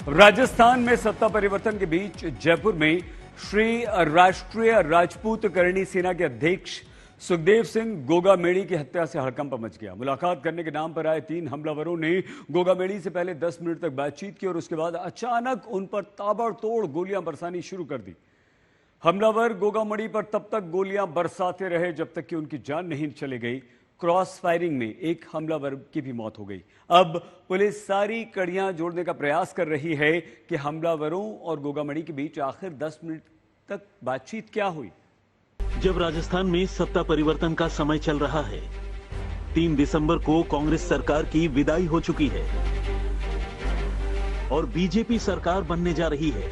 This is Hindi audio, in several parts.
राजस्थान में सत्ता परिवर्तन के बीच जयपुर में श्री राष्ट्रीय राजपूत करणी सेना के अध्यक्ष सुखदेव सिंह गोगामेड़ी की हत्या से हड़कंप मच गया। मुलाकात करने के नाम पर आए 3 हमलावरों ने गोगामेड़ी से पहले 10 मिनट तक बातचीत की और उसके बाद अचानक उन पर ताबड़तोड़ गोलियां बरसानी शुरू कर दी। हमलावर गोगामेड़ी पर तब तक गोलियां बरसाते रहे जब तक कि उनकी जान नहीं चली गई। क्रॉस फायरिंग में एक हमलावर की भी मौत हो गई। अब पुलिस सारी कड़ियां जोड़ने का प्रयास कर रही है कि हमलावरों और गोगामेड़ी के बीच आखिर 10 मिनट तक बातचीत क्या हुई। जब राजस्थान में सत्ता परिवर्तन का समय चल रहा है, 3 दिसंबर को कांग्रेस सरकार की विदाई हो चुकी है और बीजेपी सरकार बनने जा रही है।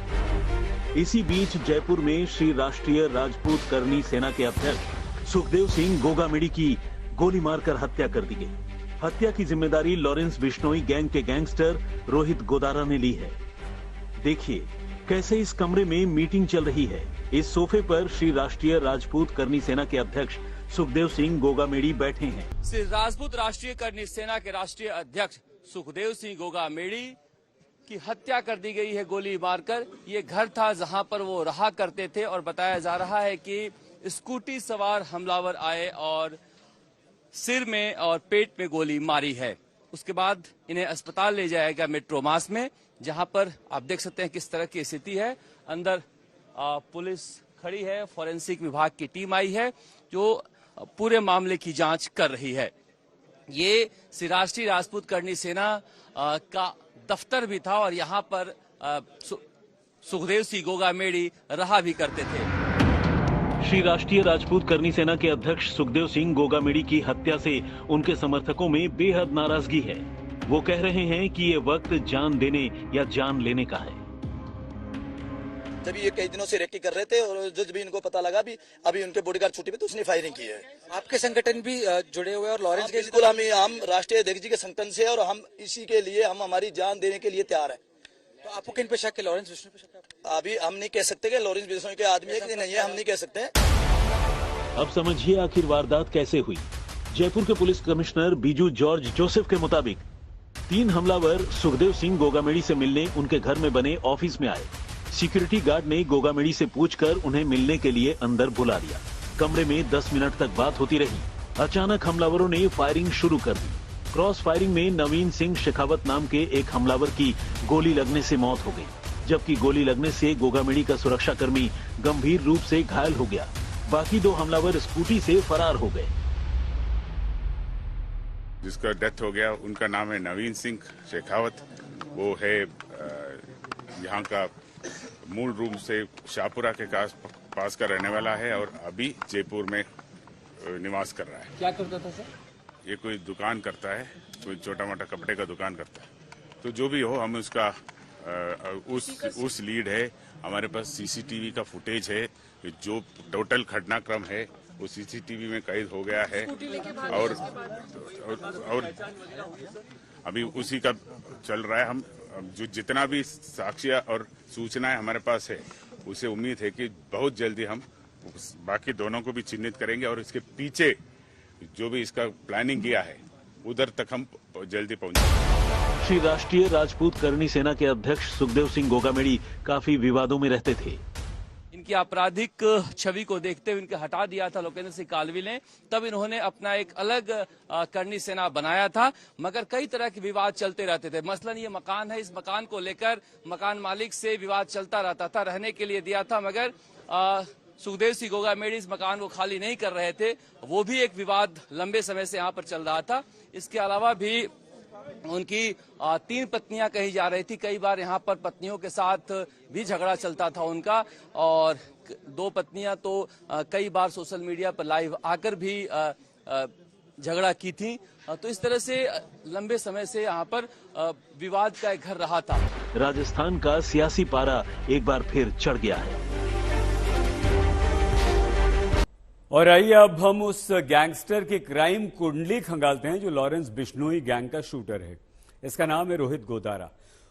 इसी बीच जयपुर में श्री राष्ट्रीय राजपूत करणी सेना के अध्यक्ष सुखदेव सिंह गोगामेड़ी की गोली मारकर हत्या कर दी गई। हत्या की जिम्मेदारी लॉरेंस बिश्नोई गैंग के गैंगस्टर रोहित गोदारा ने ली है। देखिए कैसे इस कमरे में मीटिंग चल रही है। इस सोफे पर श्री राष्ट्रीय राजपूत करणी सेना के अध्यक्ष सुखदेव सिंह गोगामेड़ी बैठे हैं। श्री राजपूत राष्ट्रीय करणी सेना के राष्ट्रीय अध्यक्ष सुखदेव सिंह गोगामेड़ी की हत्या कर दी गई है गोली मारकर। ये घर था जहां पर वो रहा करते थे और बताया जा रहा है कि स्कूटी सवार हमलावर आए और सिर में और पेट में गोली मारी है। उसके बाद इन्हें अस्पताल ले जाया गया मेट्रोमास में, जहां पर आप देख सकते हैं किस तरह की स्थिति है। अंदर पुलिस खड़ी है, फॉरेंसिक विभाग की टीम आई है जो पूरे मामले की जांच कर रही है। ये श्री राष्ट्रीय राजपूत करणी सेना का दफ्तर भी था और यहाँ पर सुखदेव सिंह गोगामेड़ी रहा भी करते थे। श्री राष्ट्रीय राजपूत करणी सेना के अध्यक्ष सुखदेव सिंह गोगामेड़ी की हत्या से उनके समर्थकों में बेहद नाराजगी है। वो कह रहे हैं कि ये वक्त जान देने या जान लेने का है। जब ये कई दिनों से रेकी कर रहे थे और जब भी इनको पता लगा भी अभी उनके बॉडीगार्ड छुट्टी पे तो उसने फायरिंग की है। आपके संगठन भी जुड़े हुए और लॉरेंस के बिल्कुल हम राष्ट्रीय अध्यक्ष जी के संगठन से और हम इसी के लिए हम हमारी जान देने के लिए तैयार है। तो आपको किन पे शक है? लॉरेंस बिश्नोई पे शक है? अभी हम नहीं कह सकते कि लॉरेंस बिश्नोई के आदमी है कि नहीं है, हम नहीं कह सकते। अब समझिए आखिर वारदात कैसे हुई। जयपुर के police commissioner Biju George Joseph के मुताबिक 3 हमलावर सुखदेव सिंह गोगामेड़ी से मिलने उनके घर में बने ऑफिस में आए। सिक्योरिटी गार्ड ने गोगामेड़ी से पूछकर उन्हें मिलने के लिए अंदर बुला लिया। कमरे में 10 मिनट तक बात होती रही। अचानक हमलावरों ने फायरिंग शुरू कर दी। क्रॉस फायरिंग में नवीन सिंह शेखावत नाम के एक हमलावर की गोली लगने से मौत हो गई, जबकि गोली लगने से गोगामेड़ी का सुरक्षाकर्मी गंभीर रूप से घायल हो गया। बाकी 2 हमलावर स्कूटी से फरार हो गए। जिसका डेथ हो गया उनका नाम है नवीन सिंह शेखावत। वो है यहाँ का मूल रूप से शाहपुरा के पास का रहने वाला है और अभी जयपुर में निवास कर रहा है। क्या करता था सर? ये कोई दुकान करता है, कोई छोटा मोटा कपड़े का दुकान करता है। तो जो भी हो, हम उसका उस लीड है। हमारे पास सीसीटीवी का फुटेज है। जो टोटल घटनाक्रम है वो सीसीटीवी में कैद हो गया है और अभी उसी का चल रहा है। हम जो जितना भी साक्ष्य और सूचनाएं हमारे पास है, उसे उम्मीद है कि बहुत जल्दी हम बाकी दोनों को भी चिन्हित करेंगे और इसके पीछे जो भी इसका प्लानिंग किया है उधर तक हम जल्दी पहुंचेंगे। श्री राष्ट्रीय राजपूत करणी सेना के अध्यक्ष सुखदेव सिंह गोगामेड़ी काफी विवादों में रहते थे। इनकी आपराधिक छवि को देखते हुए इनके हटा दिया था लोकेंद्र सिंह कालवी ने। तब इन्होंने अपना एक अलग करणी सेना बनाया था, मगर कई तरह के विवाद चलते रहते थे। मसलन ये मकान है, इस मकान को लेकर मकान मालिक से विवाद चलता रहता था। रहने के लिए दिया था, मगर सुखदेव सिंह गोगामेड़ी इस मकान को खाली नहीं कर रहे थे। वो भी एक विवाद लंबे समय से यहाँ पर चल रहा था। इसके अलावा भी उनकी 3 पत्नियां कही जा रही थी। कई बार यहाँ पर पत्नियों के साथ भी झगड़ा चलता था उनका और 2 पत्नियां तो कई बार सोशल मीडिया पर लाइव आकर भी झगड़ा की थी। तो इस तरह से लंबे समय से यहाँ पर विवाद का एक घर रहा था। राजस्थान का सियासी पारा एक बार फिर चढ़ गया है। और आइए अब हम उस गैंगस्टर की क्राइम कुंडली खंगालते हैं जो लॉरेंस बिश्नोई गैंग का शूटर है। इसका नाम है रोहित गोदारा।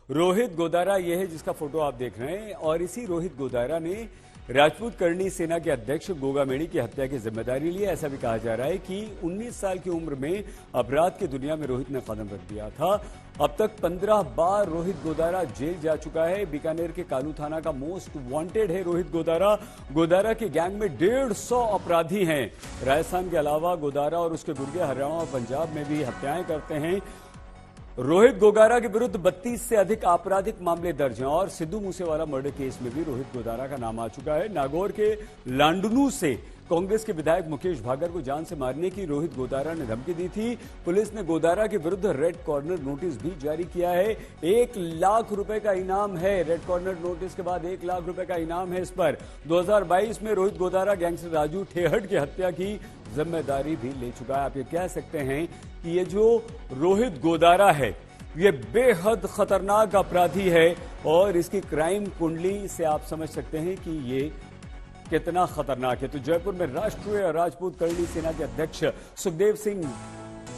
रोहित गोदारा ये है जिसका फोटो आप देख रहे हैं, और इसी रोहित गोदारा ने राजपूत करणी सेना के अध्यक्ष गोगा मेड़ी की हत्या की जिम्मेदारी ली। ऐसा भी कहा जा रहा है कि 19 साल की उम्र में अपराध की दुनिया में रोहित ने कदम रख दिया था। अब तक 15 बार रोहित गोदारा जेल जा चुका है। बीकानेर के कालू थाना का मोस्ट वांटेड है रोहित गोदारा। गोदारा के गैंग में 150 अपराधी हैं। राजस्थान के अलावा गोदारा और उसके गुर्गे हरियाणा और पंजाब में भी हत्याएं करते हैं। रोहित गोदारा के विरुद्ध 32 से अधिक आपराधिक मामले दर्ज हैं और सिद्धू मूसेवाला मर्डर केस में भी रोहित गोदारा का नाम आ चुका है। नागौर के लांडनू से कांग्रेस के विधायक मुकेश भागर को जान से मारने की रोहित गोदारा ने धमकी दी थी। पुलिस ने गोदारा के विरुद्ध रेड कॉर्नर नोटिस भी जारी किया है। 1 लाख रुपए का इनाम है। रेड कॉर्नर नोटिस के बाद 1 लाख रुपए का इनाम है इस पर। 2022 में रोहित गोदारा गैंगस्टर राजू ठेहट की हत्या की जिम्मेदारी भी ले चुका है। आप ये कह सकते हैं कि ये जो रोहित गोदारा है ये बेहद खतरनाक अपराधी है और इसकी क्राइम कुंडली से आप समझ सकते हैं कि ये कितना खतरनाक है। तो जयपुर में राष्ट्रीय राजपूत करणी सेना के अध्यक्ष सुखदेव सिंह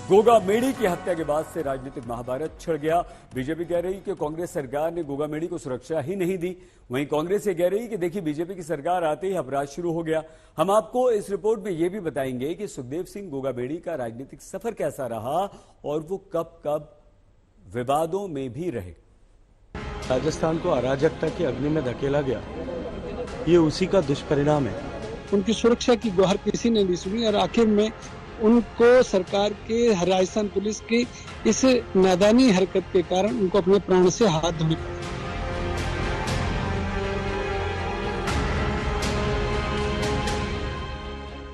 गोगा मेड़ी की हत्या के बाद से राजनीतिक महाभारत छिड़ गया। बीजेपी कह रही कि कांग्रेस सरकार ने गोगा मेड़ी को सुरक्षा ही नहीं दी। वहीं कांग्रेस ये कह रही कि देखिए बीजेपी की सरकार आते ही अपराध शुरू हो गया। हम आपको इस रिपोर्ट में यह भी बताएंगे कि सुखदेव सिंह गोगा मेड़ी का राजनीतिक सफर कैसा रहा और वो कब कब विवादों में भी रहे। राजस्थान को अराजकता की अग्नि में धकेला गया, ये उसी का दुष्परिणाम है। उनकी सुरक्षा की गुहार किसी ने नहीं सुनी और आखिर में उनको सरकार के राजस्थान पुलिस की इस नादानी हरकत के कारण उनको अपने प्राण से हाथ धोने पड़े।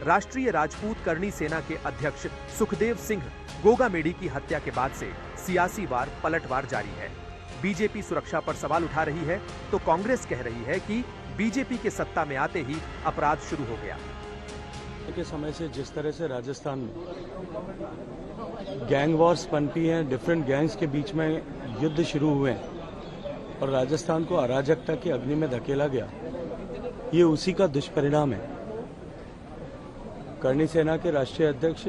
राष्ट्रीय राजपूत करणी सेना के अध्यक्ष सुखदेव सिंह गोगा मेड़ी की हत्या के बाद से सियासी वार पलटवार जारी है। बीजेपी सुरक्षा पर सवाल उठा रही है तो कांग्रेस कह रही है कि बीजेपी के सत्ता में आते ही अपराध शुरू हो गया। के समय से जिस तरह से राजस्थान में गैंग वॉर्स पनपी हैं, डिफरेंट गैंग्स के बीच में युद्ध शुरू हुए हैं और राजस्थान को अराजकता की अग्नि में धकेला गया, ये उसी का दुष्परिणाम है। करणी सेना के राष्ट्रीय अध्यक्ष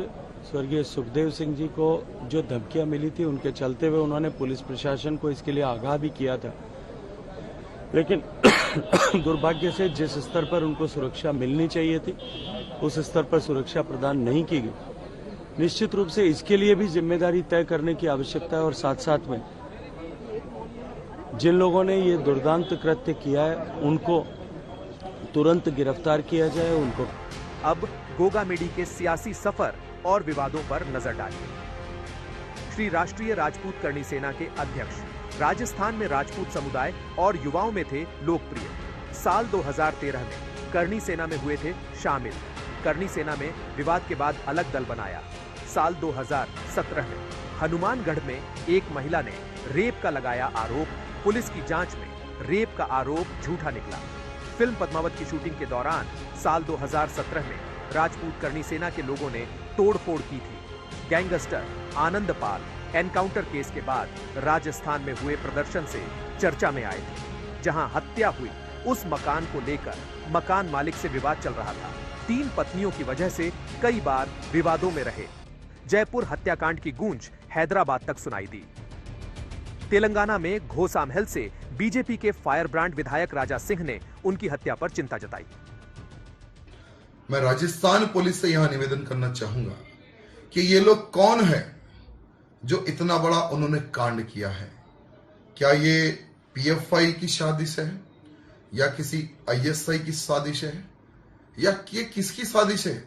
स्वर्गीय सुखदेव सिंह जी को जो धमकियां मिली थी उनके चलते हुए उन्होंने पुलिस प्रशासन को इसके लिए आगाह भी किया था, लेकिन दुर्भाग्य से जिस स्तर पर उनको सुरक्षा मिलनी चाहिए थी उस स्तर पर सुरक्षा प्रदान नहीं की गई। निश्चित रूप से इसके लिए भी जिम्मेदारी तय करने की आवश्यकता है और साथ साथ में जिन लोगों ने ये दुर्दांत कृत्य किया है उनको तुरंत गिरफ्तार किया जाए। उनको अब गोगा मेड़ी के सियासी सफर और विवादों पर नजर डालिए। श्री राष्ट्रीय राजपूत करणी सेना के अध्यक्ष राजस्थान में राजपूत समुदाय और युवाओं में थे लोकप्रिय। साल 2013 में करणी सेना में हुए थे शामिल। करणी सेना में विवाद के बाद अलग दल बनाया। साल 2017 में हनुमानगढ़ में एक महिला ने रेप का लगाया आरोप। पुलिस की जांच में रेप का आरोप झूठा निकला। फिल्म पद्मावत की शूटिंग के दौरान साल 2017 में राजपूत करणी सेना के लोगों ने तोड़फोड़ की थी। गैंगस्टर आनंद पाल एनकाउंटर केस के बाद राजस्थान में हुए प्रदर्शन से चर्चा में आए थे, जहां हत्या हुई उस मकान को लेकर मकान मालिक से विवाद चल रहा था। 3 पत्नियों की वजह से कई बार विवादों में रहे। जयपुर हत्याकांड की गूंज हैदराबाद तक सुनाई दी। तेलंगाना में घोसामहल से बीजेपी के फायर ब्रांड विधायक राजा सिंह ने उनकी हत्या पर चिंता जताई। मैं राजस्थान पुलिस से यहां निवेदन करना चाहूंगा कि ये लोग कौन है जो इतना बड़ा उन्होंने कांड किया है। क्या ये पीएफआई की साजिश है या किसी आईएसआई की साजिश है या ये किसकी साजिश है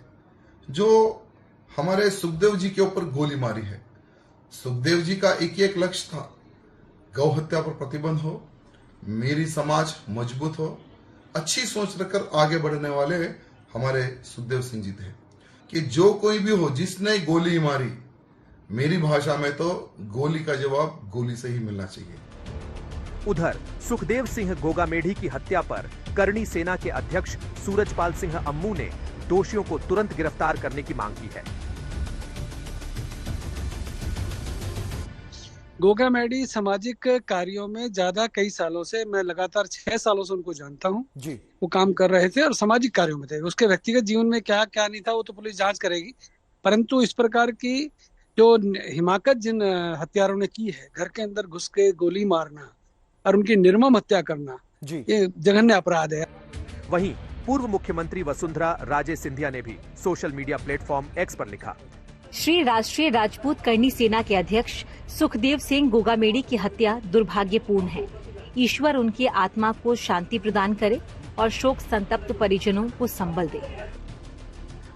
जो हमारे सुखदेव जी के ऊपर गोली मारी है। सुखदेव जी का एक ही एक लक्ष्य था, गौ हत्या पर प्रतिबंध हो, मेरी समाज मजबूत हो। अच्छी सोच रखकर आगे बढ़ने वाले हमारे सुखदेव सिंह जी थे कि जो कोई भी हो जिसने गोली मारी, मेरी भाषा में तो गोली का जवाब गोली से ही मिलना चाहिए। उधर सुखदेव सिंह गोगा मेढ़ी की हत्या पर करणी सेना के अध्यक्ष सूरजपाल सिंह अम्मू ने दोषियों को तुरंत गिरफ्तार करने की मांग की है। गोगा मेड़ी सामाजिक कार्यों में ज्यादा कई सालों से, मैं लगातार 6 सालों से उनको जानता हूँ जी। वो काम कर रहे थे और सामाजिक कार्यों में थे। उसके व्यक्तिगत जीवन में क्या क्या नहीं था वो तो पुलिस जांच करेगी, परंतु इस प्रकार की जो हिमाकत जिन हत्यारों ने की है, घर के अंदर घुस के गोली मारना, और उनकी निर्मम हत्या करना ये जघन्य अपराध है। वहीं पूर्व मुख्यमंत्री वसुंधरा राजे सिंधिया ने भी सोशल मीडिया प्लेटफॉर्म एक्स पर लिखा, श्री राष्ट्रीय राजपूत करणी सेना के अध्यक्ष सुखदेव सिंह गोगामेड़ी की हत्या दुर्भाग्यपूर्ण है। ईश्वर उनकी आत्मा को शांति प्रदान करे और शोक संतप्त परिजनों को संबल दे।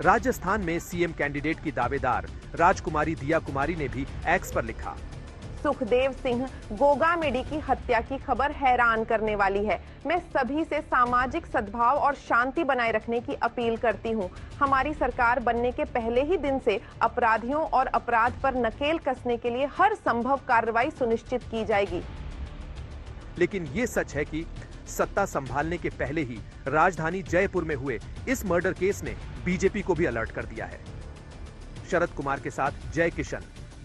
राजस्थान में सीएम कैंडिडेट की दावेदार राजकुमारी दिया कुमारी ने भी एक्स पर लिखा, सुखदेव सिंह गोगामेड़ी की हत्या की खबर हैरान करने वाली है। मैं सभी से सामाजिक सद्भाव और शांति बनाए रखने की अपील करती हूं। हमारी सरकार बनने के पहले ही दिन से अपराधियों और अपराध पर नकेल कसने के लिए हर संभव कार्रवाई सुनिश्चित की जाएगी। लेकिन ये सच है कि सत्ता संभालने के पहले ही राजधानी जयपुर में हुए इस मर्डर केस ने बीजेपी को भी अलर्ट कर दिया है। शरद कुमार के साथ जय किशन,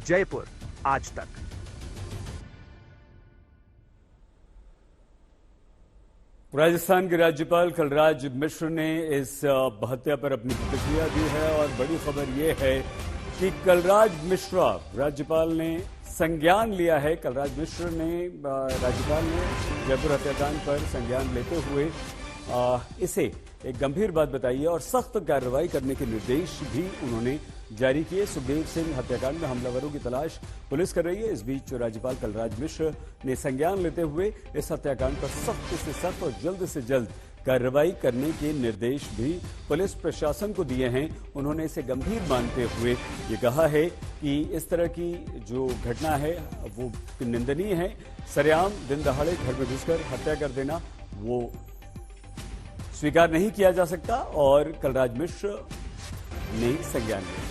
जयपुर, आज तक। राजस्थान के राज्यपाल कलराज मिश्र ने इस हत्या पर अपनी प्रतिक्रिया दी है और बड़ी खबर यह है कि कलराज मिश्रा राज्यपाल ने संज्ञान लिया है। कलराज मिश्र ने राज्यपाल ने जयपुर हत्याकांड पर संज्ञान लेते हुए इसे एक गंभीर बात बताई है और सख्त कार्रवाई करने के निर्देश भी उन्होंने जारी किए। सुखदेव सिंह हत्याकांड में हमलावरों की तलाश पुलिस कर रही है। इस बीच राज्यपाल कलराज मिश्र ने संज्ञान लेते हुए इस हत्याकांड पर सख्त से सख्त और जल्द से जल्द कार्रवाई करने के निर्देश भी पुलिस प्रशासन को दिए हैं। उन्होंने इसे गंभीर मानते हुए ये कहा है कि इस तरह की जो घटना है वो निंदनीय है। सरेआम दिन दहाड़े घर में घुसकर हत्या कर देना वो स्वीकार नहीं किया जा सकता और कलराज मिश्र ने संज्ञान लिया।